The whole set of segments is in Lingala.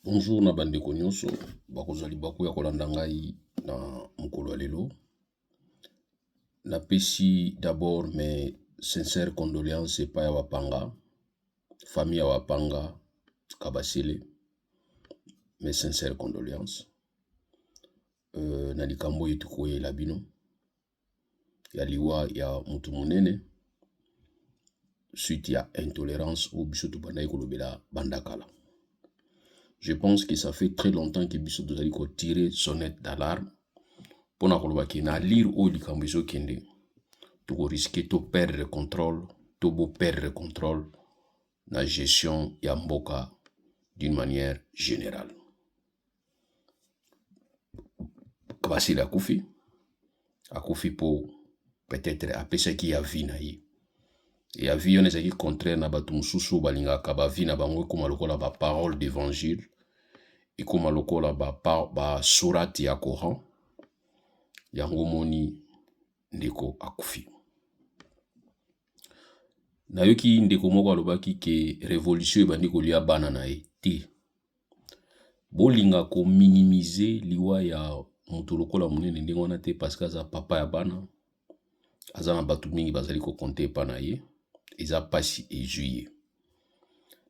Bonjour na bandeko nyonso bakozali bakoya kolanda ngai na mokolo ya lelo. Napesi d'abord mes sincères condoléances epai ya bapanga, famille ya bapanga Kabasele. Mes sincères condoléances. Na likambo oyo tokoyela bino ya liwa ya mutu munene suite ya intolérance oyo biso tobandaki kolobela bandakala. Je pense que ça fait très longtemps que biso tozali ko tirer sonnette d'alarme pona koloba ke na lire oyo likambo ezokende toko risquer to perdre contrôle, to bo perdre contrôle na gestion ya mboka d'une manière générale. Kabasile akufi po peut-être apesaki ya vie na ye. Et avis yon ezaki contraire na bato mususu balingaka ba vie na bango ekoma lokola ba parole d'évangile, ekoma lokola ba sourate ya Coran. Yango moni ndeko akufi. Nayoki ndeko moko alobaki ke révolution ebandi kolia bana na ye te. Bolinga ko minimiser liwa ya mutu lokola munene ndenge wana te parce que aza papa ya bana, aza na bato mingi bazali ko compter pa na ye. Eza pasi et juillet.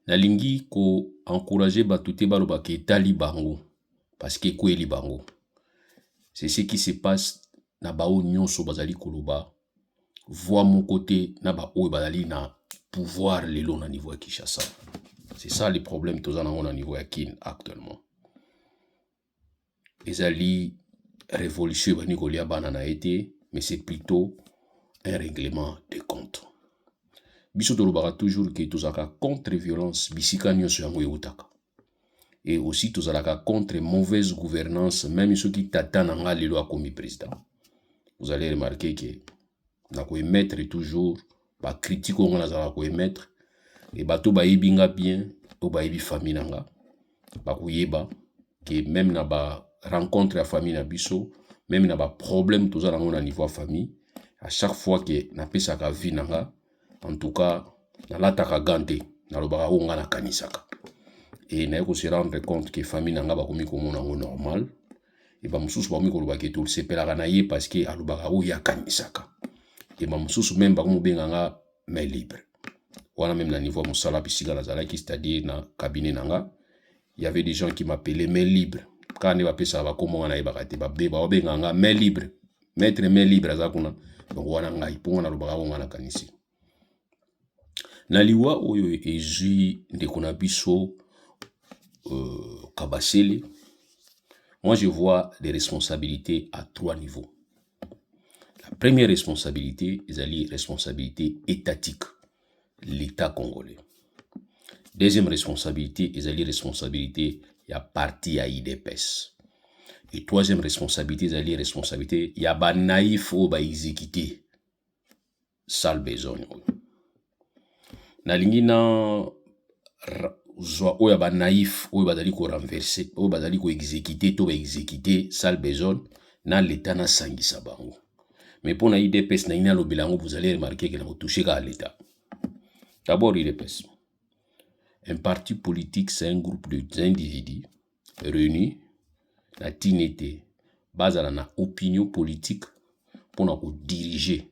Nalingi ko encourager bato te baloba ke etali bango parce que kweli bango. C'est ce qui se passe na bao nyonso bazali koloba voix mon côté na ba oyo bazali na pouvoir lelo na niveau ya Kinshasa. C'est ça le problème tozana na niveau ya Kin actuellement. Ezali révolution bani kolia bana na été, mais c'est plutôt un règlement de compte. Biso tolobaka toujours que tozalaka contre violence bisika nyonso yango eutaka. Et aussi tozalaka contre mauvaise gouvernance même ceux qui tata nanga lelo akomi président. Vous allez remarquer que na ko émettre toujours ba critique on nazala ko émettre et bato ba yebinga bien to ba yebi famille nanga ba kuyeba que même na ba rencontre ya famille na biso même na ba problème tozala ngo na niveau famille à chaque fois que na pesaka vie nanga. En tout cas, na lataka gante, na lobaka honga na kanisaka. Et na yeko se rendre compte que famille nanga bakomi komona ngo normal. Et ba mususu bakomi koloba ke tout sepelaka na ye parce que alobaka o ya kanisaka. Et ba mususu même bakomi benganga main libre. Wana même na niveau musala bisika na zalaki, c'est-à-dire na cabinet nanga, il y avait des gens qui m'appelaient main libre. Quand ne ba pesa ba komo na yebaka te ba benganga main libre. Maître main libre azakuna. Donc wana ngai ponga na lobaka honga na kanisaka. Na liwa oyo ezui ndeko na biso Kabasele, moi je vois des responsabilités à 3 niveaux. La première responsabilité, ezali responsabilité étatique, l'État congolais. Deuxième responsabilité, ezali responsabilité ya parti ya IDPS. Et troisième responsabilité, ezali responsabilité ya ba naïf o ba exécuter sale besogne. Nalingi na zwa oyo ba naïf oyo bazali ko renverser oyo bazali ko exécuter to ba exécuter sale besogne na l'état na sangisa bango. Mais pour na IDPS na ina lobela ngo vous allez remarquer que na toucher ka l'état. D'abord IDPS. Un parti politique c'est un groupe d'individus réunis na tinete bazala na opinion politique pour na ko diriger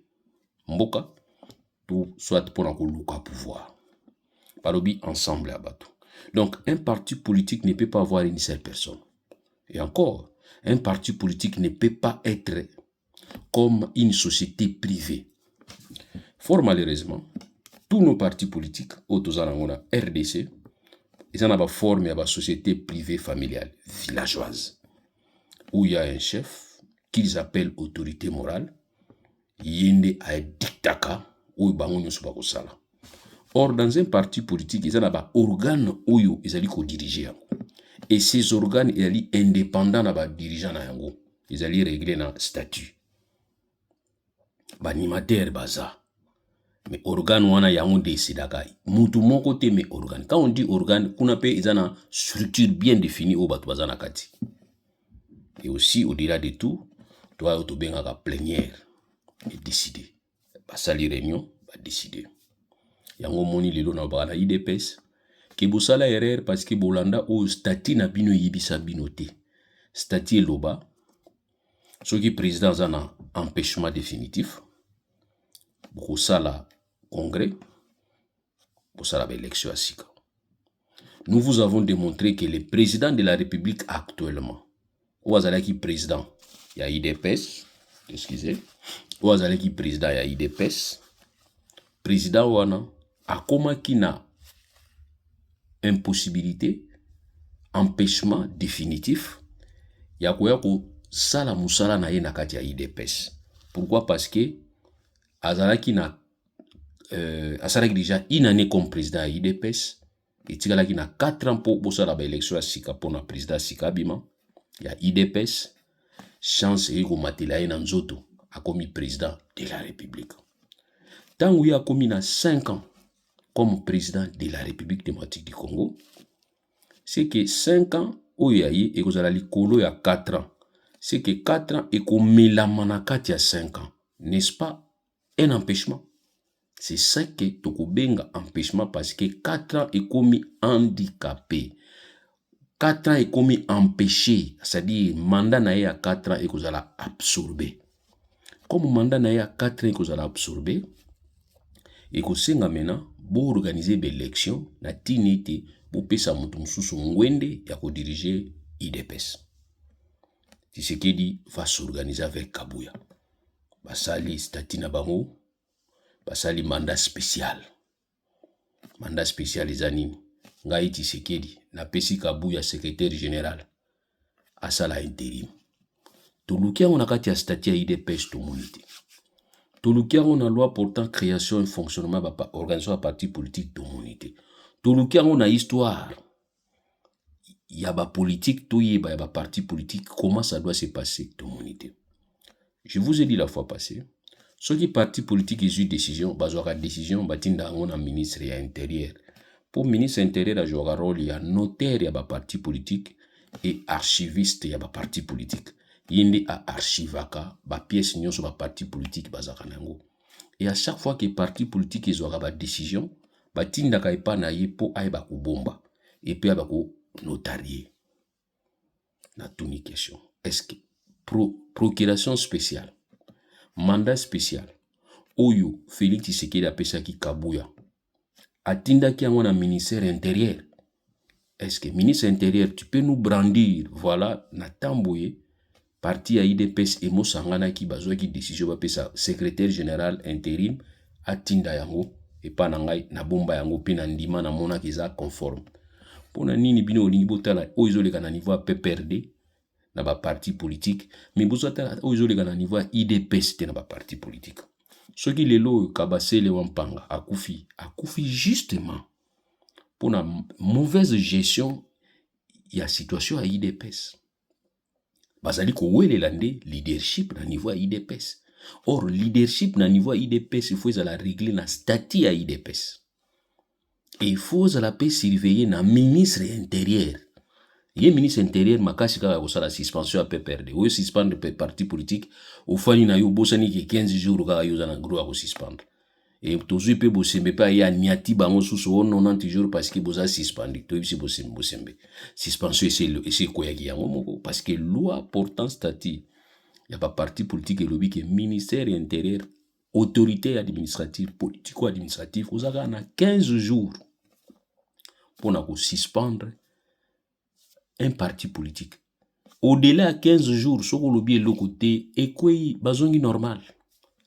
mboka tout soit pour na luka pouvoir. Parobi ensemble à bateau. Donc, un parti politique ne peut pas avoir une seule personne. Et encore, un parti politique ne peut pas être comme une société privée. Fort malheureusement, tous nos partis politiques, autozanangona RDC, ils en ont une forme de société privée familiale, villageoise, où il y a un chef qu'ils appellent autorité morale, yende a dictaka, où bango nyoso bakosala. Or, dans un parti politique, ils ont des organes où ils allaient diriger. Et ces organes, ils allaient indépendants de dirigeants. Ils allaient régler le statut. Animateur, baza. Mais organes, on a yango décidaka. Moutou mon côté, mais organes. Quand on dit organes, on a ils ont une structure bien définie au batu bazana kati. Et aussi, au-delà de tout, toi, autobenga la plénière et décider. Basali réunion, va décider. Yango moni lelo na bana IDPS ke bosala erreur parce que bolanda o stati na bino yibisa bino te. Stati eloba soki président aza na empêchement définitif bokosala congrès bosala ba élection ya sika. Nous vous avons démontré que le président de la République actuellement, Ouazalaki président, il y a IDPS, excusez, Ouazalaki président, il y a IDPS, président Wana, a komaki na impossibilité, empêchement définitif, ya koya ko sala musala na ye na kati ya IDPS. Pourquoi? Parce que azalaki na asalaki déjà une année comme président à IDPS, et tikalaki na 4 ans pour bosala ba élection à sika pona président sika bima ya IDPS, chance e ko matela ye na nzoto akomi président de la République. Tango ya komi na 5 ans comme président de la République démocratique du Congo, c'est que 5 ans oyaye e kozala likolo ya 4 ans. C'est que 4 ans e ko melama kati ya 5 ans. N'est-ce pas un empêchement? C'est ça que tokobenga empêchement parce que 4 ans est commis handicapé. 4 ans est commis empêché. C'est-à-dire, mandat na à 4 ans et que vous allez absorber. Comme mandat na à 4 ans et que vous allez absorber, et que vous maintenant, pour organiser des élections, na tinité, pour pesa mutumsusu ngwende ya ko diriger IDPS. Tshisekedi va s'organiser avec Kabuya. Basali statina bango. Basali mandat spécial. Mandat spécial ezanini. Ngai Tshisekedi na pesi Kabuya secrétaire général. Asala intérim. Tolukia on a kati ya statut ya IDPS to monité. Tolukia on a loi portant création et fonctionnement ba organisation à parti politique to monité. Tolukia on a histoire. Ya ba politique to yeba ya ba parti politique comment ça doit se passer to monité. Je vous ai dit la fois passée. Ceux qui parti politique ils ont décision, bazouaka décision, batinda on a ministre et intérieur. Pour ministre intérieur, a joué un rôle, il y a notaire, il y a parti politique et archiviste, il y a parti politique. Il y a archivaka, ba pièce nyon sur ba parti politique bazaka nango. Et à chaque fois que parti politique ils ont ba décision, batinda ka ipa na ye po ay ba kubomba et puis ba ko notarié. Na tuni question. Est-ce que procuration spéciale mandat spécial oyo Félix Tshisekedi apesaki Kabuya atindaki yango na ministère intérieur. Est-ce que ministre intérieur tu peux nous brandir voilà na tamboye parti ya IDPS et mosangana ki bazwaki décision bapesa secrétaire général intérim atinda yango et pa na ngai na bomba yango pe na ndima na mona kiza conforme pona nini bino olingi botala oyo ezoleka na niveau ya PPRD na ba parti politique mais bozotala oyo ezoleka na niveau ya IDPS te na ba parti politique. Soki lelo Kabasele Wampanga akufi justement pour la mauvaise gestion ya situation à IDPS. Bazali ko welelande leadership na niveau à IDPS. Or leadership na niveau à IDPS il faut la régler na statut à IDPS. Et il faut la paix surveiller na ministre intérieur. Ye ministre intérieur makasi kaka ko sala suspension à PPRD. Ou suspendre parti politique au fani na yo bosani ke 15 jours kaka yo za na gros ko suspendre. Et tozu pe bosembe pa ya niati bango susu 90 jours parce que boza suspendre. To bisi bosembe. Suspension c'est ko yaki yango moko parce que loi portant statut ya pas parti politique et lobby que ministère intérieur autorité administrative politico-administrative ozaka na 15 jours pour na ko suspendre un parti politique. Au-delà de 15 jours, ce qu'on lobby est le côté, et quoi, bazongi normal.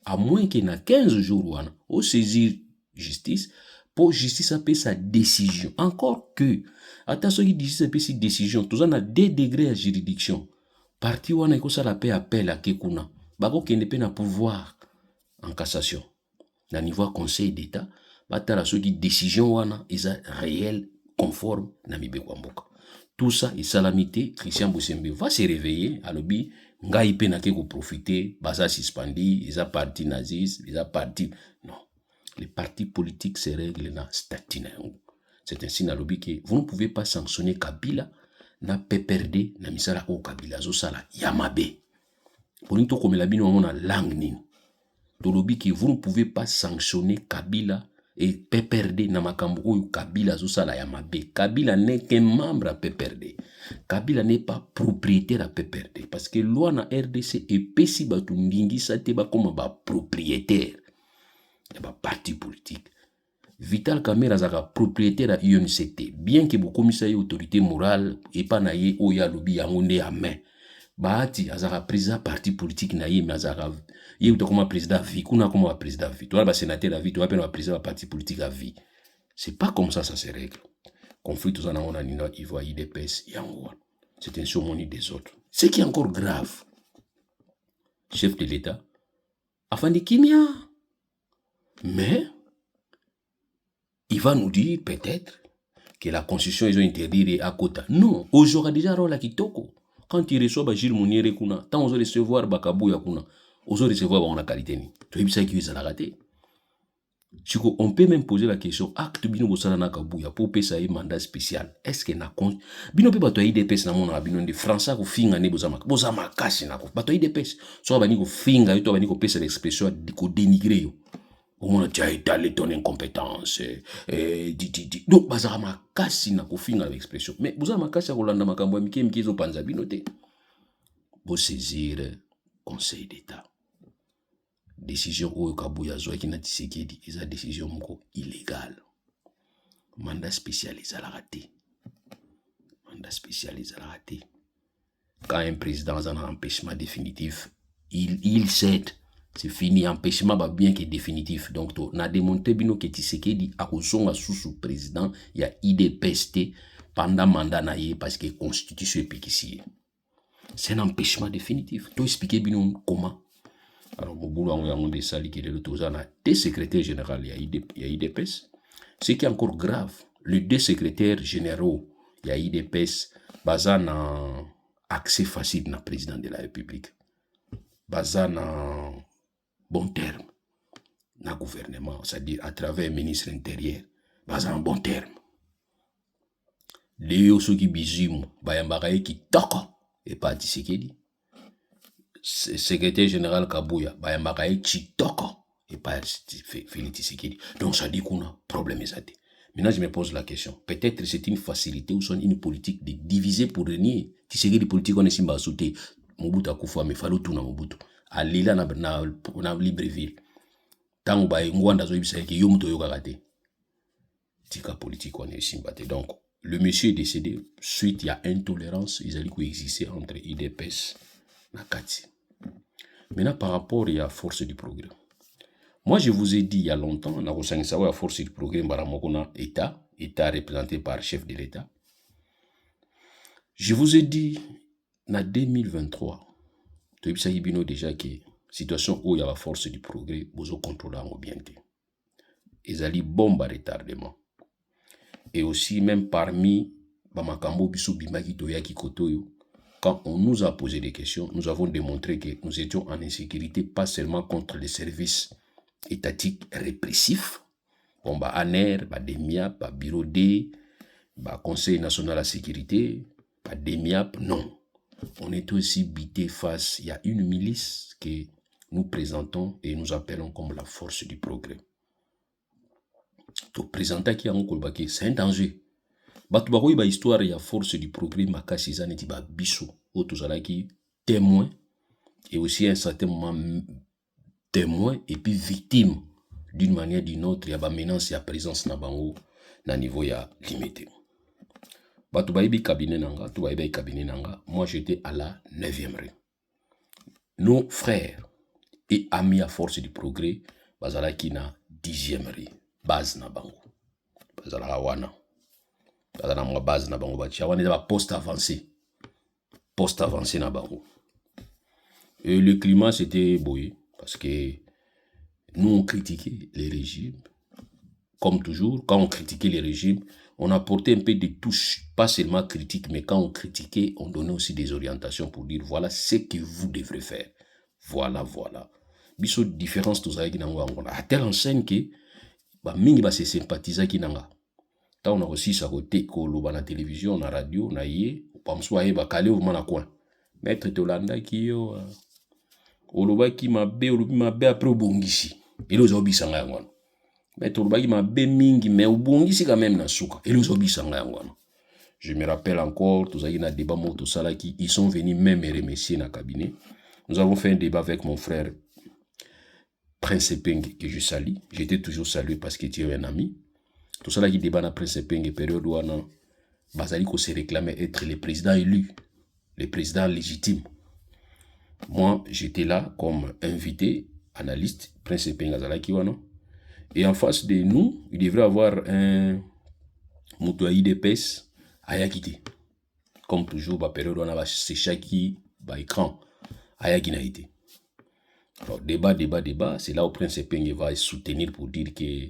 À moins qu'il y ait 15 jours, on saisir justice, pour justice appeler sa décision. Encore que, attention qui justice appeler sa décision, tout ça a 2 degrés à juridiction. Parti wana iko ça la paix appel à Kekuna. Bako qui n'est pas pouvoir en cassation. Na niveau conseil d'État, batala ceux qui décision wana, ils a réel, conforme, na mibe kwa mboka. Tout ça, et salamité, Christian Bosembe va se réveiller à l'objet, ngai pe na ke ko profiter, baza suspendi, ils a parti nazis, ils a parti. Non. Les partis politiques se règlent dans statut. C'est ainsi na l'objet que vous ne pouvez pas sanctionner Kabila, na PPRD, na misala o Kabila, zo sala yamabe. Bonito comme la bino na langue nini. To l'objet que vous ne pouvez pas sanctionner Kabila et PPRD na makambo oyo Kabila azosala ya mabe. Kabila n'est qu'un membre à PPRD. Kabila n'est pas propriétaire à PPRD parce que loi na RDC epesi batu ndingisa te bakoma ba propriétaire ya ba parti politique. Vital Kamerhe azaka propriétaire à UNCT, bien que bokomisa ye autorité morale et pas na ye oya lobi yango nde ya main. Bahati azaka président parti politique na ye mais azaka ye utokoma président à vie, kuna koma président à vie, toi ba sénateur à vie, toi ba président à parti politique à vie. C'est pas comme ça se règle. Conflit tous en a nina ivoire IDPS yango. C'est un surmoni des autres. Ce qui est encore grave, chef de l'État, afin de kimia. Mais il va nous dire peut-être que la constitution ils ont interdit à quota. Non, aujourd'hui déjà rôle à Kitoko. Quand il reçoit Gilles Mouniere kuna, tant on recevoir Bakabouya kuna, on recevoir on a qualité ni. Tu sais qui ça l'a raté. Chico, on peut même poser la question acte bino bosala na Kabouya pour payer ça mandat spécial. Est-ce que na compte bino pe bato IDPS na mona bino de français ko finga ne bozama kasi na ko bato IDPS so bani ko finga yo to bani ko pesa l'expression ko dénigrer yo. Au moins tu as étalé ton incompétence donc bazama kasi na ko finga l'expression mais bozama kasi ko landa makambo ya mike zo panza bino te. Bo saisir Conseil d'État. Décision oyo Kabouya Zoaki na Tshisekedi eza décision moko illégale. Mandat spécial ezala raté. Mandat spécial ezala raté. Quand un président a un empêchement définitif, il cède. C'est fini, empêchement va bien que définitif. Donc on a démontré bino que Tshisekedi a kozonga sous président il y a IDPST pendant mandat na ye parce que constitution epekisi. C'est un empêchement définitif. Tu expliquer bino comment. Alors, des secrétaires généraux, il y a IDPS. Ce qui est encore grave, les deux secrétaires généraux, il y a IDPS, basant en accès facile dans le président de la République, basant en bon terme dans le gouvernement, c'est-à-dire à travers le ministre intérieur, basant en bon terme. Les gens qui bizument, bayambaraye qui toko, et pas Tshisekedi. Secrétaire général Kabouya, Bayambakaye Chitoko, et pas Félix Tshisekedi. Donc ça dit qu'on a problème. Maintenant je me pose la question, peut-être c'est une facilité ou une politique de diviser pour régner. Tshisekedi politique on est simba sauté, Mobutu Akufo mais fallu tout na Mobutu. À Lila na Libreville. Tant ba ngwanda zo ibisa ki yomuto yokakate. Tika politique on est simba. Donc le monsieur est décédé suite il y a intolérance, ils allaient coexister entre IDPS na Kati. Maintenant, par rapport à la force du progrès. Moi, je vous ai dit il y a longtemps, on a la force du progrès, État représenté par le chef de l'État. Je vous ai dit, en 2023, tu sais déjà que la situation où il y a la force du progrès, vous contrôlez en bien. Ils allaient bombe à retardement. Et aussi, même parmi Bamakambo, Bissou, Bimaki, Toyaki, Kotoyo, quand on nous a posé des questions, nous avons démontré que nous étions en insécurité, pas seulement contre les services étatiques répressifs, bon, ANER, DEMIAP, Bureau D, Conseil national de la sécurité, DEMIAP, non. On est aussi bité face, il y a une milice que nous présentons et nous appelons comme la force du progrès. Donc, présenter qui a un colbaké, c'est un danger. Batu bakoyi ba histoire ya force du progrès makasi zaneti ba biso otozalaki témoin et aussi un certain moment témoin et puis victime d'une manière d'une autre ya ba menace ya présence na bango na niveau ya limité. Batu bayibi cabinet nanga, tu bayibi cabinet nanga, moi j'étais à la 9e rue. Nos frères et amis à force du progrès bazalaki na 10e rue, base na bango. Bazalaka wana. La base na bango batia on est dans poste avancé na bango et le climat c'était boyé parce que nous on critiquait les régimes comme toujours. Quand on critiquait les régimes, on apportait un peu de touche, pas seulement critique, mais quand on critiquait, on donnait aussi des orientations pour dire voilà ce que vous devrez faire, voilà biso différence tous avec nango à telle enseigne que ba mingi ba se sympathiser ki nanga. Tant on a aussi ça côté koloba na télévision, na radio, na yé, pamswa e bakale ou mana coin. Maître Tolanda ki yo oloba ki mabe après obongisi. Et les obi sanga ngwana. mais tolobaki mabe mingi mais ubongisi quand même na suka et les obisanga yango. Je me rappelle encore, tous les débat moto salaki, ils sont venus même me remercier dans le cabinet. Nous avons fait un débat avec mon frère Prince Peng que je salue. J'étais toujours salué parce que tu es un ami. Tout ça là qui débat dans Prince Peng période où on Bazali ko se réclamait être le président élu, le président légitime. Moi, j'étais là comme invité, analyste, Prince Peng Azalaki wana. Et en face de nous, il devrait avoir un Moutouaï d'épaisse à quitté. Comme toujours, la période où on a séchaki, écran, à n'a été. Alors, débat, c'est là où Prince Peng va soutenir pour dire que,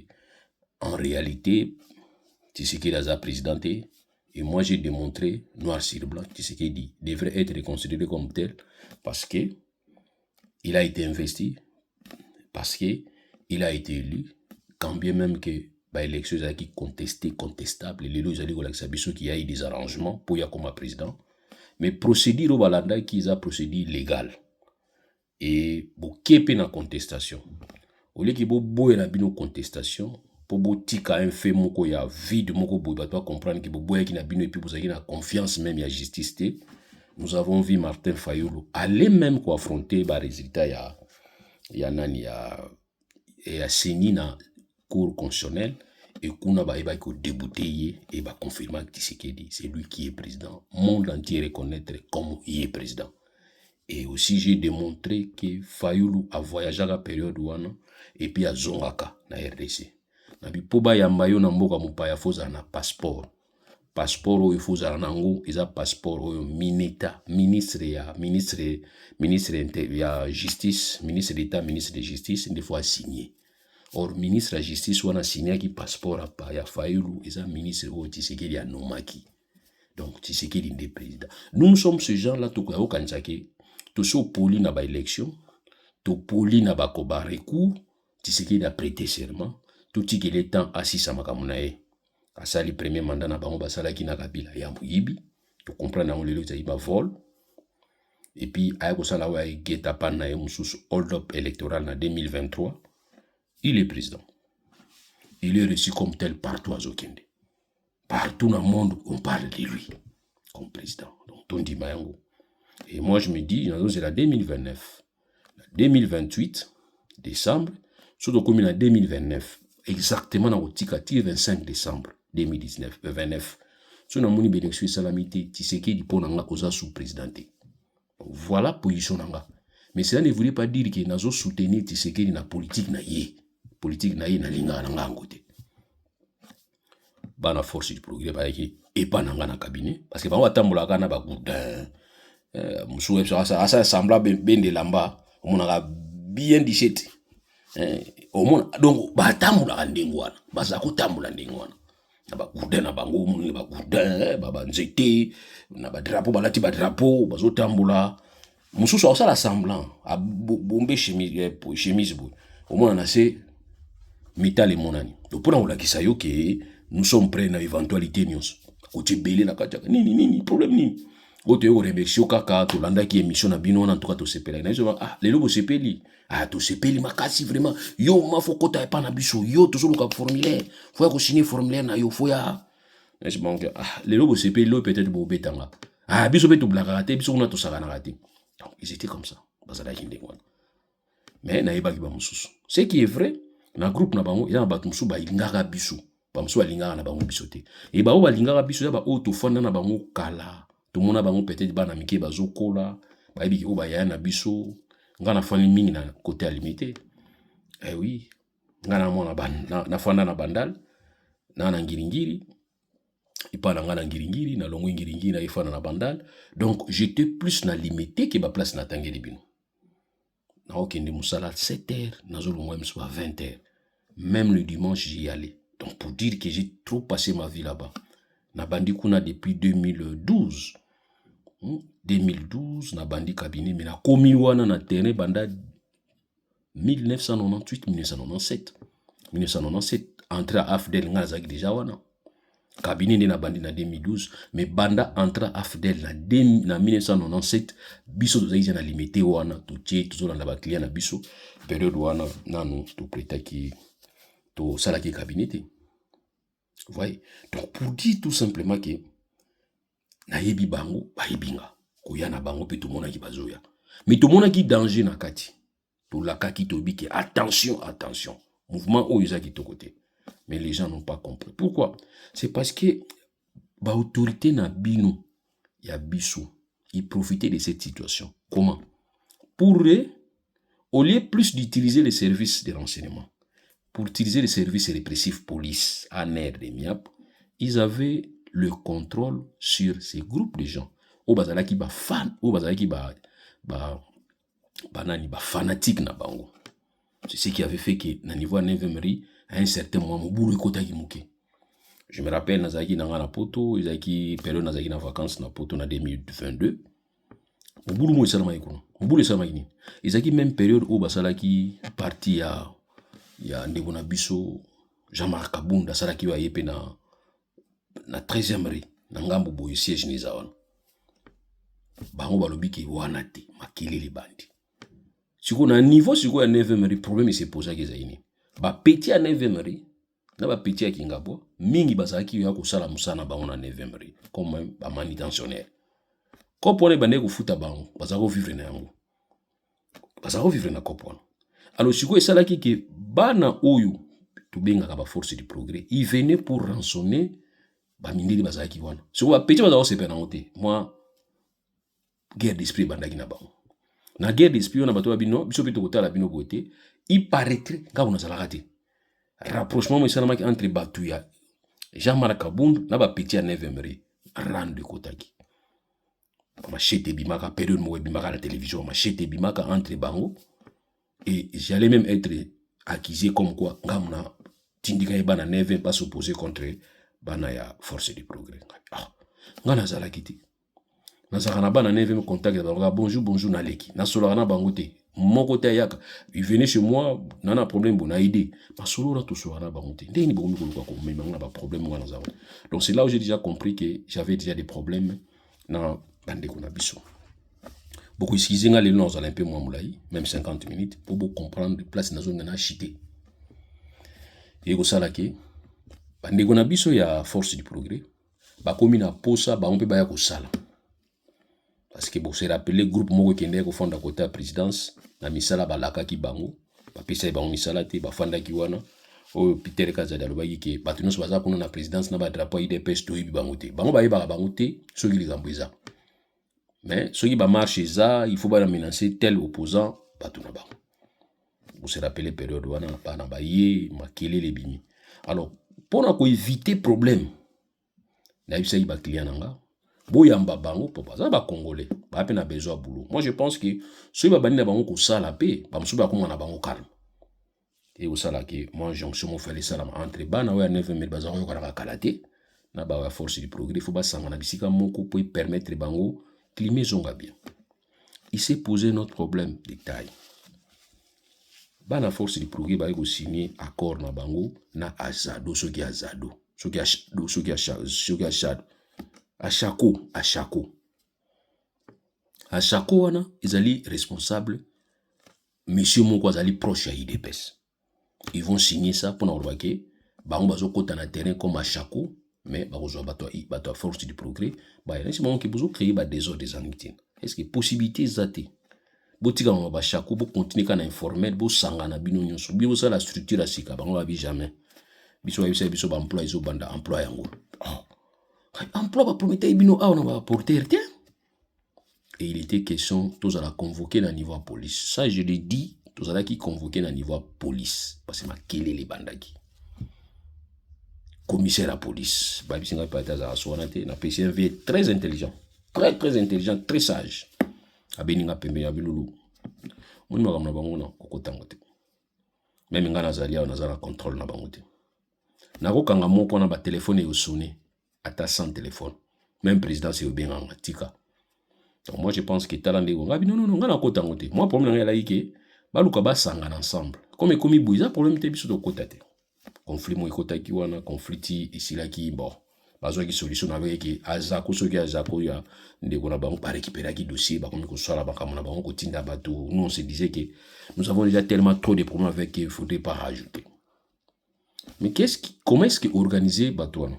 en réalité, Tshisekedi a présidenté, et moi j'ai démontré, noir sur blanc, Tshisekedi devrait être considéré comme tel, parce que il a été investi, parce que il a été élu, quand bien même que l'élection est contestable, les lois qui a eu des arrangements pour y comme président, mais procédure au Balanda qui a procédure légale. Et beaucoup de contestation. Au lieu que beaucoup de contestation, pour beaucoup un fait moko ya vide moko boy pas comprendre que beaucoup qui na bino et puis vous avez la confiance même ya justice. Nous avons vu Martin Fayulu aller même ko affronter ba résultat ya nani ya seni na cour constitutionnelle et kuna ba eba ko débouter et ba confirmer que Tshisekedi c'est lui qui est président. Monde entier reconnaître comme il est président. Et aussi, j'ai démontré que Fayulu a voyagé à la période où et puis à Zongaka, na RDC. Nabi poba ya mbayo na mboka mupaya foza na passeport. Passeport oyo foza na ngo, eza passeport oyo mineta, ministre ya justice, ministre d'État, ministre de justice, une fois signé. Or, ministre de justice wana signé ki passeport ya Fayulu, eza ministre oyo Tshisekedi ya nomaki. Donc, Tshisekedi n'est président. Nous sommes ce genre-là, tout au Kanzake. Tout ce poli na ba élection, tout poli na ba koba recours, Tshisekedi a prêté serment, tout ce qui est temps assis à Makamunae. À ça, le premier mandat na bango basala ki na Kabila ya Mouyibi, tu comprends na olelo za iba vol. Et puis aya ko sala wa geta pan na mususu hold up électoral na 2023, il est président. Il est reçu comme tel partout à Zokende. Partout dans le monde, on parle de lui comme président. Donc, Tondi Mayango. Et moi, je me dis, c'est la 2029, 2028, décembre, surtout comme en 2029, exactement dans le 25 décembre 2029. Si on a mon élection salamité, Tshisekedi pour nanga koza sous-présidenté. Voilà position nanga. Mais cela ne voulait pas dire que nazo soutenir Tshisekedi na politique na ye. Politique na ye na linga nanga ngote. Bana force du progrès ba yaki et pas nanga na cabinet parce que ba watambola kana ba goudin. Moussou ça semblable ben de lamba on a bien 17 au monde donc ba tamula ndingwana baza ko tamula ndingwana ba goudin na bango mun ba goudin ba nzete na ba drapeau balati ba drapeau bazo tambula moussou ça la semblant a bomber chemise au moins on a c'est métal et monani donc pour on la kisayo que nous sommes prêts à éventualité news ko tibeli na kachaka nini problème nini ote yo remercier kaka to landa ki émission na bino na tout cas to sepela na zo lelo bo sepeli to sepeli makasi vraiment yo mafokota pa na biso yo to zo ka formulaire faut ko signer formulaire na yo faut ya je manque lelo bo sepeli lo peut-être bo betanga biso beto blaka te biso na to saka na raté donc ils étaient comme ça bazala kinde ngwana mais na yeba ki ba mususu ce qui est vrai na groupe na bango ya ba mususu ba ingaka biso ba mususu alingaka na bango biso te et ba o ba lingaka biso ya ba o to fanda na bango kala tout le monde a peut-être bana mike bazokola ba yebi ko ba ya na biso ngana fani mingi na côté limité oui ngana mona ban na fanda na bandal na ngiringiri ipana ngana ngiringiri na longo ngiringiri na ifana na bandal donc j'étais plus na limité que ba place na tangeli bino na okende musala 7h na zo longo mso à 20h même le dimanche j'y allais donc pour dire que j'ai trop passé ma vie là-bas na bandi kuna depuis 2012 na bandi cabinet mais na komi wana na terrain banda 1997 entré à AFDEL ngazaki déjà wana cabinet na bandi na 2012 mais banda entré à AFDEL na 1997 biso tozaïza na limité wana to tie toujours na ba client na biso période wana nanu to prêta ki to salaki cabinet. Vous voyez? Donc pour dire tout simplement que nayebi bango bayebinga koya na bango pe to mona ki bazoya. Mais to mona ki danger na kati. To lakaki to bi que attention, attention. Mouvement o yuzaki to côté. Mais les gens n'ont pas compris. Pourquoi? C'est parce que ba autorité na bino ya biso, ils profitaient de cette situation. Comment? Pour eux, au lieu plus d'utiliser les services de renseignement, pour utiliser les services répressifs police, ANR, de MIAP, ils avaient le contrôle sur ces groupes de gens. Au bazalaki ba fan, au bazalaki ba fanatique na bango. C'est ce qui avait fait que na niveau à Nevemeri, à un certain moment, Moubou Kota Gimuke. Je me rappelle, Nazaki Nanga na poto, Izaki période Nazaki na vacances na poto na 2022. Moubou Mou Salama Ikono. Moubou Salama Ini. Izaki même période où Basalaki parti ya Ndebona Biso, Jean-Marc Kabunda, Salaki wa yepe na 13e rue, na ngambo boyo siège nizawana. Bango balobiki wanate, makili li bandi. Siko na niveau siko ya 9e rue, problème s'est posé à Gezaini. Ba petit à 9e rue, na ba petit à Kingabo, mingi basaki ya kusala musana bango na 9e rue, comme ba manutentionnaire. Kopone bande ko futa bango, bazako vivre na yango. Bazako vivre na kopone. Alors siko esalaki ke bana oyo tubengaka ba force du progrès, ils venaient pour rançonner ba mindeli bazaki wana. Siko ba petit bazako sepena ngote. Moi guerre d'esprit bandaki na bango. Na guerre d'esprit on a bato bino, biso pito kota la bino côté, il paraîtrait nga on a salakati. Rapprochement mo salamaki entre Batuya, Jean-Marc Kabund na ba petit à 9e rue, rande kotaki. Machete bimaka période mo bimaka la télévision, machete bimaka entre bango et j'allais même être accusé comme quoi ngamna tindika e bana 9 pas s'opposer contre bana ya force du progrès. Ah, ngana zalakiti. Nazarana bana 9e contact bonjour naleki. Na solana bangote. Mon côté yaka, il venait chez moi, nana problème bon idée. Ma solo na to solana bangote. Ndeni bomi ko ko mais on a pas problème wana za. Donc c'est là où j'ai déjà compris que j'avais déjà des problèmes na bande ko na biso. Beaucoup excusez nga les noms un peu moins moulai, même 50 minutes pour beaucoup comprendre place na zone na chité. Et ko sala ke bande ko na biso ya force du progrès. Ba komi na posa ba on peut ba ya ko sala. Parce que vous se rappelez, le groupe Moko Kende ko fonda côté présidence, na misala balaka ki bango, ba pesa ba misala te ba fonda ki wana, o Peter Kazada lo bayi ke batuno so baza kuna na présidence na ba drapeau IDPS to yibi bango te. Bango bayi ba bango te, soki les ambeza. Mais soki ba marche za, il faut ba menacer tel opposant batuna ba. Vous se rappelez période wana ba na baye makele le bimi. Alors, pour na ko éviter problème, na yibisa ba client nanga boyamba bango papa ça ba congolais ba pe na besoin boulot. Moi je pense que ceux ba bani na bango ko sala pe ba musu ba ko na bango calme et au sala que moi jonction mo fallait ça entre bana wa 9000 bazaro yo kala kalate na ba force du progrès faut ba sanga na bisika moko pour permettre bango climat zonga bien. Il s'est posé notre problème de taille. Bana force du progrès ba ko signer accord na bango na azado soki azado soki achado Achako wana ezali responsable monsieur moko azali proche ya IDPS. Ils vont signer ça pour na ke bango bazo kota na terrain comme Achako mais bazo bato force du progrès ba yana si bango ki bozo créer ba désordre des anitines. Est-ce que possibilité zate botika ma ba Achako bo continuer kana informel bo sanga na bino nyonso biso ça la structure asika bango ba bi jamais biso ba emploi zo banda emploi yango. Emploi va promettre bino a on va porter tiens. Et il était question tous à la convoquer dans niveau police. Ça je l'ai dit, tous à la qui convoquer dans niveau police parce que ma kélé les bandaki. Commissaire à police, ba bisinga pata za soanate na PCV très intelligent, très sage. Abeninga pembe ya bilulu. Moni makamna bango na kokotango te. Même ngana zalia na zala contrôle na bango te. Na ko kanga moko na ba téléphone yo sonné. Ata sans téléphone. Même président c'est bien en tika. Donc moi je pense que talande go ngabi non ngana kota ngote. Moi problème ngala yike baluka ba sangana ensemble. Comme komi buiza problème te biso to kota te. Conflit mo ikota ki wana conflit ici là qui bon. Bazo ki solution avec ki azako soki azako ya ndeko na bango pa récupérer ki dossier ba komi ko sala ba kamona bango ko tinda bato. Nous on se disait que nous avons déjà tellement trop de problèmes avec qu'il faudrait pas rajouter. Mais comment est-ce qu'ils organisaient Batouana?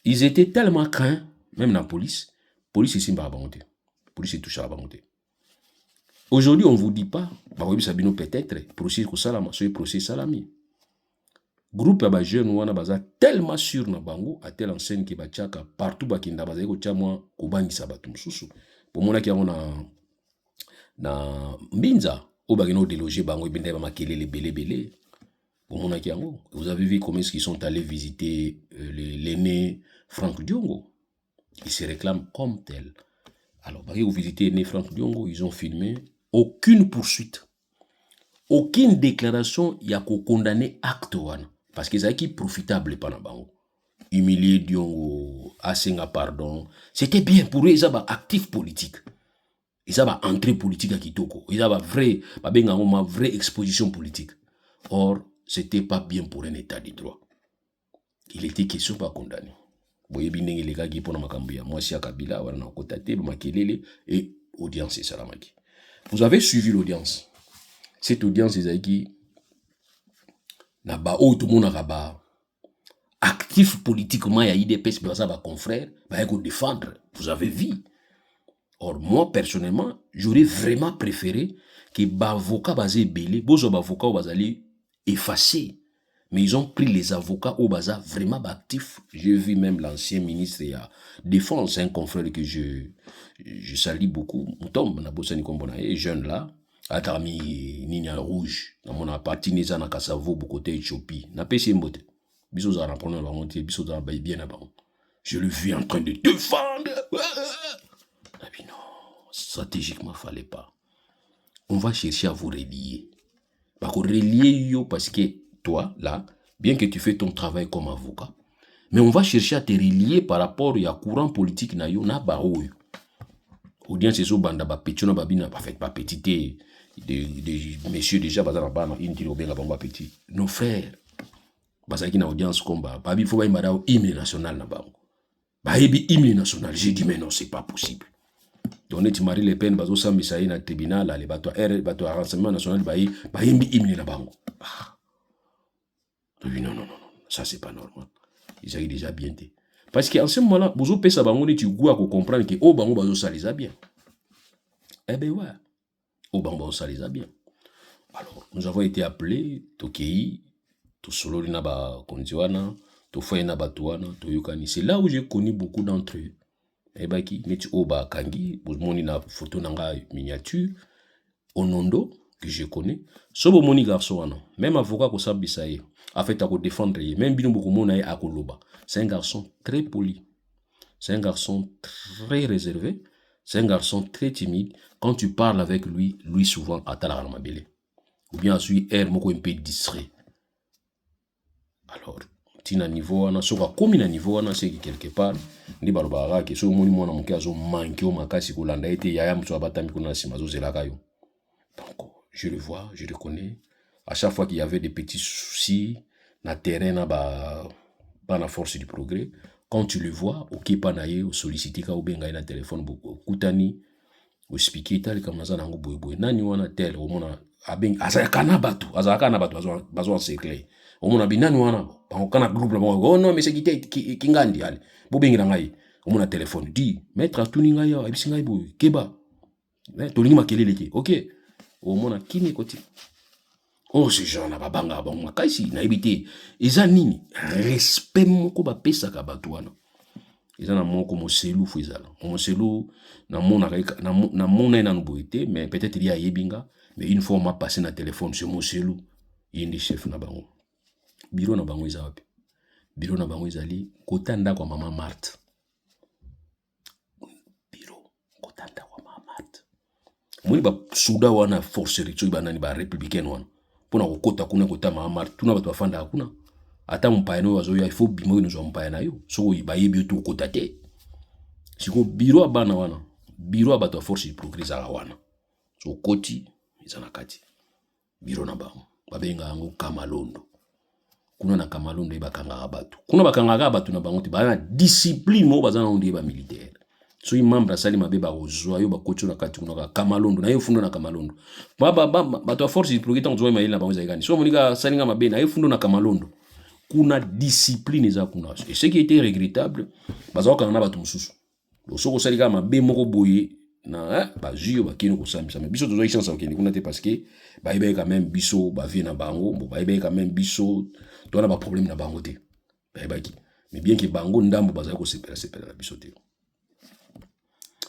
Ils étaient tellement craints, même la police ici m'a abandonné. Police est touché à abandonner. Aujourd'hui, on ne vous dit pas, peut-être, procès salama, c'est procès salami. Groupe ya jeune wana baza tellement sûr na bango à telle enseigne ki bachaka partout bakinda baza ko chamwa kubangisa batu mususu. Pomona ki yango na mbinza o bagino déloger bango ibinde ba makelele belé. Pomona ki yango. Vous avez vu comment ils sont allés visiter l'aîné Franck Diongo. Ils se réclament comme tel. Alors, vous visitez l'aîné Franck Diongo, ils ont filmé aucune poursuite. Aucune déclaration y a condamné acte wana. Parce que ça qui profitable pendant bango. Humilier Diongo, asenga pardon. C'était bien pour eux, ils avaient actif politique. Ils avaient entrée politique à Kitoko. Ils avaient vraie exposition politique. Or, c'était pas bien pour un état de droit. Il était question pas condamné. Boye binenge les gars qui pona makambia. Moi si Kabila wana kotate makelele et audience et salamaki. Vous avez suivi l'audience. Cette audience est qui na ba o tout monde ba actif politiquement ya IDPS ça va confrère va ko défendre. Vous avez vu. Or moi personnellement, j'aurais vraiment préféré que ba avocat basé belé, bozo ba avocat bazali effacé. Mais ils ont pris les avocats au bazar vraiment actifs. J'ai vu même l'ancien ministre et défense, un confrère que je salue beaucoup. Moutom, na bosani kombona et jeune là, atarmi Nina Rouge, na mon parti neza na Kasavo bu côté Éthiopie. Na pesi mbote. Biso za rampona la monter, biso za bay bien avant. Je le vis en train de défendre. Ah puis non, stratégiquement fallait pas. On va chercher à vous relier. Pas qu'on relier yo parce que toi, là, bien que tu fais ton travail comme avocat, mais on va chercher à te relier par rapport à courant politique na yo na ba oyo. Audience so banda ba petino ba bina ba fait pas petité de messieurs déjà bazana ba na inti obenga ba petit. Nos frères bazaki na audience combat, ba bi faut ba imada hymne national na bango. Ba yebi hymne national, j'ai dit mais non, c'est pas possible. Donc tu Marie Le Pen bazo sambisa na tribunal les bato bato renseignement national ba yembi hymne na bango. Non, ça c'est pas normal. Ils ont déjà bien dit. Parce qu'en ce moment-là, vous avez ça, tu dois comprendre que au bango bazo ça les a bien. Eh ben ouais, au bango ça les a bien. Alors, nous avons été appelés, Tokei, to solo na ba kondiwana, to foye na batuana, to yokani. C'est là où j'ai connu beaucoup d'entre eux. Eh ben qui, neti oba kangi, vous moni na photo nanga miniature, Onondo que je connais. Sobo moni garçon même avocat ko sabisa ye. En fait, à défendre, même bien beaucoup de à Koloba. C'est un garçon très poli. C'est un garçon très réservé. C'est un garçon très timide. Quand tu parles avec lui, souvent, à la ramabele. Ou bien, celui un peu distrait. Alors, tina niveau, on a souvent comme un niveau, on a c'est quelque part, ni barbara, qui sont mon mon cas, ont manqué au makasi kolanda été yayam soit batami kuna simazo zelakayo. Donc, je le vois, je le connais. À chaque fois qu'il y avait des petits soucis, na terrain na ba la force du progrès, quand tu le vois, ok panaye, solliciter ka ubenga na téléphone beaucoup, kutani, ou speaker tal comme ça nango boy nani wana tel au mona abeng azakana batu bazo encercler. Au mona binani wana, ba kana groupe la oh non mais c'est qui ngandi ale. Bobenga ngai, au mona téléphone dit maître atuninga ya ebisinga boy keba. Tolingi makelele ki. OK. Au mona kini koti. Oh, ces gens-là, babanga, bon, makaisi, na ebité. Eza nini? Respect moko ba pesa ka batuana. Eza na moko mo selu fo ezala. Mo selu na mona na mona na nboité, mais peut-être il y a yebinga, mais une fois on m'a passé na téléphone sur mon selu, yindi chef na bango. Bureau na bango eza wapi? Bureau na bango ezali kotanda kwa mama Marthe. Bureau kotanda kwa mama Marthe. Moni ba souda wana force richo ba nani ba républicaine wana. Pona kokota kuna kota mama tuna bato bafanda hakuna ata mpayano wazo ya ifo bimo nous mpayana yo so bayebi to kota te siko biro abana wana biro abato force du progrès ala wana so koti izana kati biro na bango babenga ngo Kamalondo kuna na Kamalondo ibakanga bato kuna bakanga bato na bango ti bana discipline mo bazana ondi ba militaire so imambra sali mabeba ozwa yo bakocho na kati kuna Kamalondo na yo fundo na Kamalondo bato force du progrès tant zo maila bango zaigani so monika salinga mabena yo fundo na Kamalondo kuna discipline eza kuna. Et ce qui était regrettable, baza kana ba tumususu. Donc soko salika mabe moko boye na ba jio ba kino ko sambisa. Mais biso tozo chance okende kuna te parce que ba ibe quand même biso ba vie na bango, ba ibe quand même biso to na ba problème na bango te. Ba iba ki. Mais bien que bango ndambo baza ko sepela na biso te.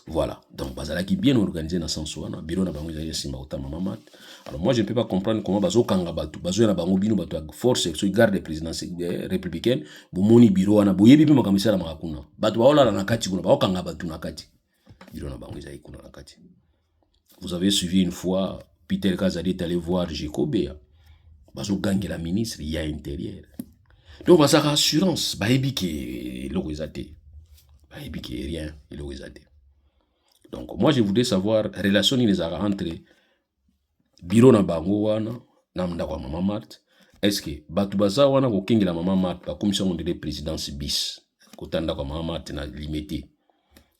Voilà, donc bazala qui bien organisé dans sens wana bureau na bango ezali simba otama mamat. Alors moi je ne peux pas comprendre comment bazo kanga batu bazo na bango bino batu force so garde présidentielle républicaine bo moni bureau wana boyebi pe makamisala makuna batu baola na kati kuna ba kanga batu na kati bureau na bango ezali kuna na kati. Vous avez suivi une fois Peter Kazadi est allé voir Jekobea bazo gagner la ministre il y a intérieur. Donc baza assurance ba ebi ke lo ezate ba ebi ke rien lo ezate. Donc, moi, je voudrais savoir la relation entre bureau na bango wana na mndako mama Mart. Est-ce que batu baza wana ko kingi la mama Mart ba commission de présidence bis kotanda kwa mama Mart na limité.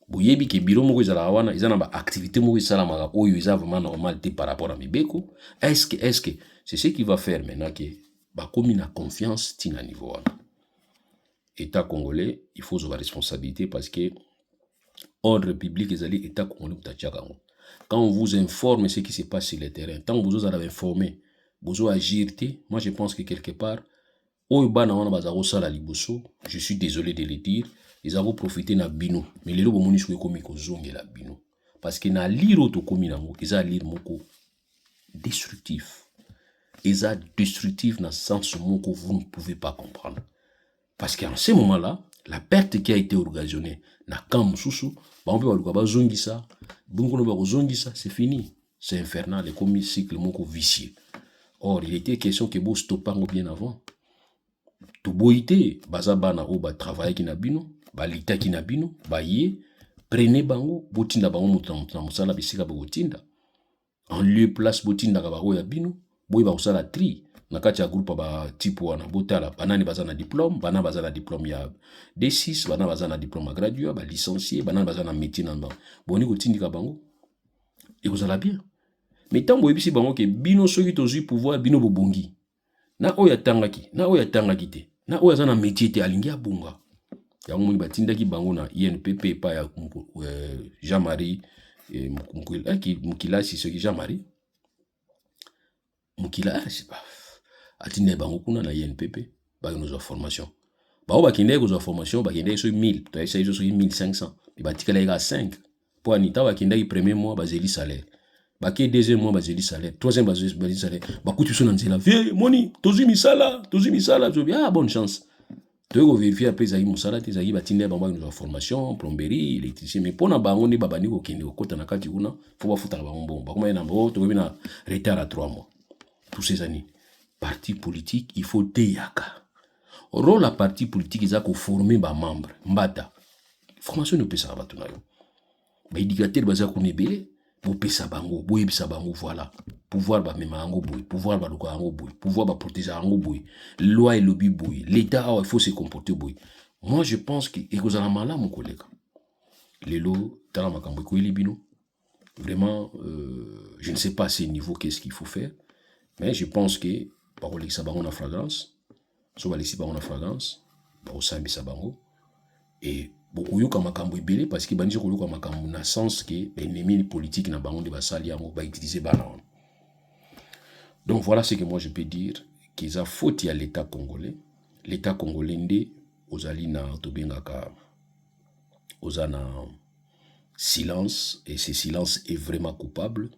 Boyebi ke bureau moko ezala wana ezana ba activité moko ezala maka oyo eza vraiment normal te par rapport à Mibeko. Est-ce que c'est ce qui va faire maintenant que ba komi na confiance tina niveau wana. État congolais, il faut avoir responsabilité parce que ordre public ezali état congolais mutachakango. Quand on vous informe ce qui se passe sur le terrain, tant que vous avez informé, vous agir, moi je pense que quelque part, je suis désolé de le dire, ils ont profité na bino, mais les lobo moni soué komi ko zonge la bino, parce que na lire auto komi nango, ils a lire moko destructif, ils a destructif dans le sens moko vous ne pouvez pas comprendre, parce qu'en ce moment-là, la perte qui a été occasionnée na kam susu, c'est fini. C'est infernal, comme un cycle moko vicieux. Or, il était question que vous stoppez bien avant. Tout boité, bazabana ou ba travail qui na bino, ba lita qui na bino, ba yé, prenez bango, botinda bango mutamutana musala bisika botinda. En lieu place botinda kabaro ya bino, boy ba usala tri. Na kati ya groupe ba type wana botala banani bazana diplôme bana bazana diplôme ya D6 bana bazana diplôme gradué ba licencié bana bazana métier nan ba boni ko tindika bango et vous allez bien mais tant boyebisi bango ke bino soki tozi pouvoir bino bobongi na oya tangaki te na oya zana métier te alingi abunga ya moni batindaki bango na INPP pa ya Jean-Marie Mukila si soki Jean-Marie Mukila c'est pas atinde bango kuna na INPP ba nous formation ba ba kinde ko formation ba kinde so 1000 to essayer so 1500 et ba tikala ega 5 pour anita ba kinde ki premier mois ba zeli salaire ba ke deuxième mois ba zeli salaire troisième ba zeli salaire ba kutu so nanzela vie moni tozi misala zo bien bonne chance to ko vérifier après za musala te za ba tinde ba nous formation plomberie électricien mais pour na bango ne baba ni ko kinde ko kota na kati kuna faut ba futa ba mbongo ba kuma na mbo to na retard à 3 mois tous ces années parti politique, il faut déyaka. Rôle la parti politique, ils ont formé ba membre, mbata. Formation ne peut pas battre na yo. Ba éducateur baza kunebele, bo pesa bango, bo yebisa bango voilà. Pouvoir ba mema ngo boy, pouvoir ba loka ngo boy, pouvoir ba protéger ngo boy. Loi et lobby boy. L'état il faut se comporter boy. Moi je pense que ekozala mala mon collègue. Lelo tala makambo ko libino. Vraiment je ne sais pas à ce niveau qu'est-ce qu'il faut faire, mais je pense que par les sabango na fragrance, soit les sabango na fragrance, par sambi sabango, et beaucoup yoka makambo ebele parce que banji yoka makambo na sens que l'ennemi politique na bango de basali yango ba utiliser banan. Donc voilà ce que moi je peux dire qu'ils a faute à l'État congolais. L'État congolais ndé ozali na tobengaka ozana silence et ce silence est vraiment coupable.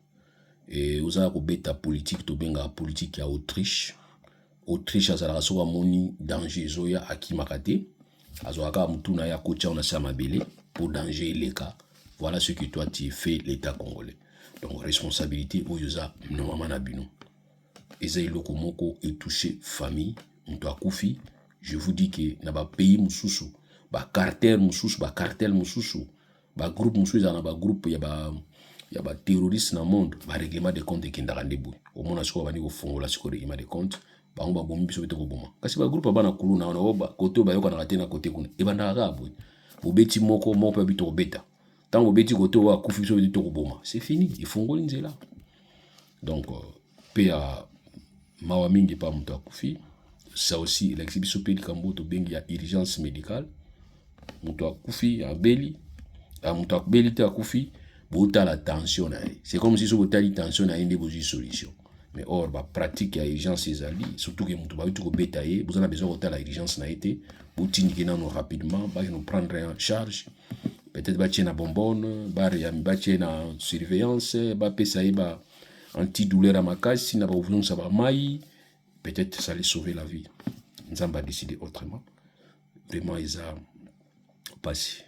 Et vous avez beta politique to benga politique ya Autriche azala so moni danger zoya akimakate azoaka mutuna ya kocha na samabele pour danger les cas. Voilà ce que toi tu fais l'État congolais. Donc responsabilité oyoza normalement na bino ezai lokomoko et touché famille mto akufi. Je vous dis que na ba pays mususu ba cartel mususu ba groupe mususu na ba groupe ya ba terroriste na monde ba règlement de compte qui ndakande boy au mona siko bani ko fongola siko règlement de compte ba ngomba bombi biso bete ko boma kasi ba groupe bana kuluna na oba koto ba yoka na katena kote kuna e banda ka boy bo beti moko pe bito beta tango beti koto wa kufi biso bete ko boma c'est fini il fongoli nzela. Donc pe a mawa mingi pa mto akufi ça aussi l'exhibition peli kamboto bengi ya urgence médicale muto akufi abeli muto abeli te akufi bota la tension na c'est comme si so botali tension na inde bozi solution mais or ba pratique ya urgence ezali surtout que muto ba bitu ko beta ye vous avez besoin de la urgence na été botindiki nano rapidement ba nous prendre en charge peut-être ba tiena bonbonne ba tiena surveillance ba pesa ye ba antidouleur à makasi na ba ouvrir ça ba mai peut-être ça allait sauver la vie. Nous avons décidé autrement. Vraiment, ils ont passé.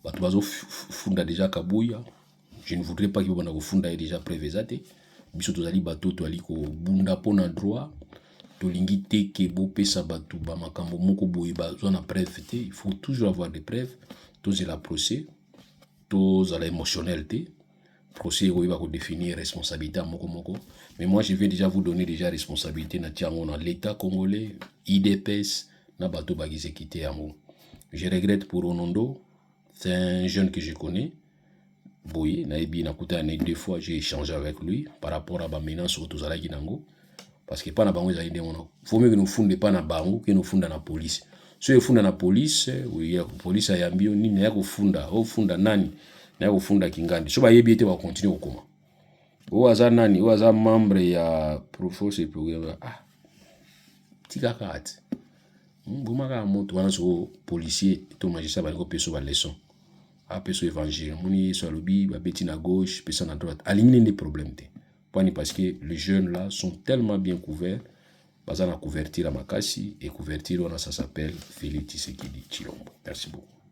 Batubazo funda déjà Kabouya. Je ne voudrais pas que vous funda déjà prévésate. Biso tozali bato to aliko bunda pona droit. To lingite ke bo pesa batu ba makambo moko boye ba zona preuve te. Il faut toujours avoir des preuves. Tous la procès. Tous la émotionnalité. Procès où il va définir responsabilité à moko. Mais moi, je vais déjà vous donner déjà responsabilité dans l'État congolais, IDPS, na bato bagize quitté amour. Je regrette pour Onondo, c'est un jeune que je connais. Boye, naïbi na kuta na 2 fois j'ai échangé avec lui par rapport à ba menace sur tous ala ginango parce que pas na bango za inde mono. Faut mieux que nous funde pas na bango que nous funda na police. So funda na police, oui, ya police ayambio nini ya kufunda, au funda nani? Na kufunda kingandi. So ba yebi ete wa continue okoma. Oaza nani, oaza membre ya profose programme. Tika kat. Bumaka moto wana so policier to magistrat ba ko peso ba leçon. A peso évangile. Moni so lobi ba beti na gauche, peso na droite. Aligner des problèmes te. Parce que les jeunes là sont tellement bien couverts. Bazana couvertir à Makasi et couvertir on ça s'appelle Félix Tshisekedi Tshilombo. Merci beaucoup.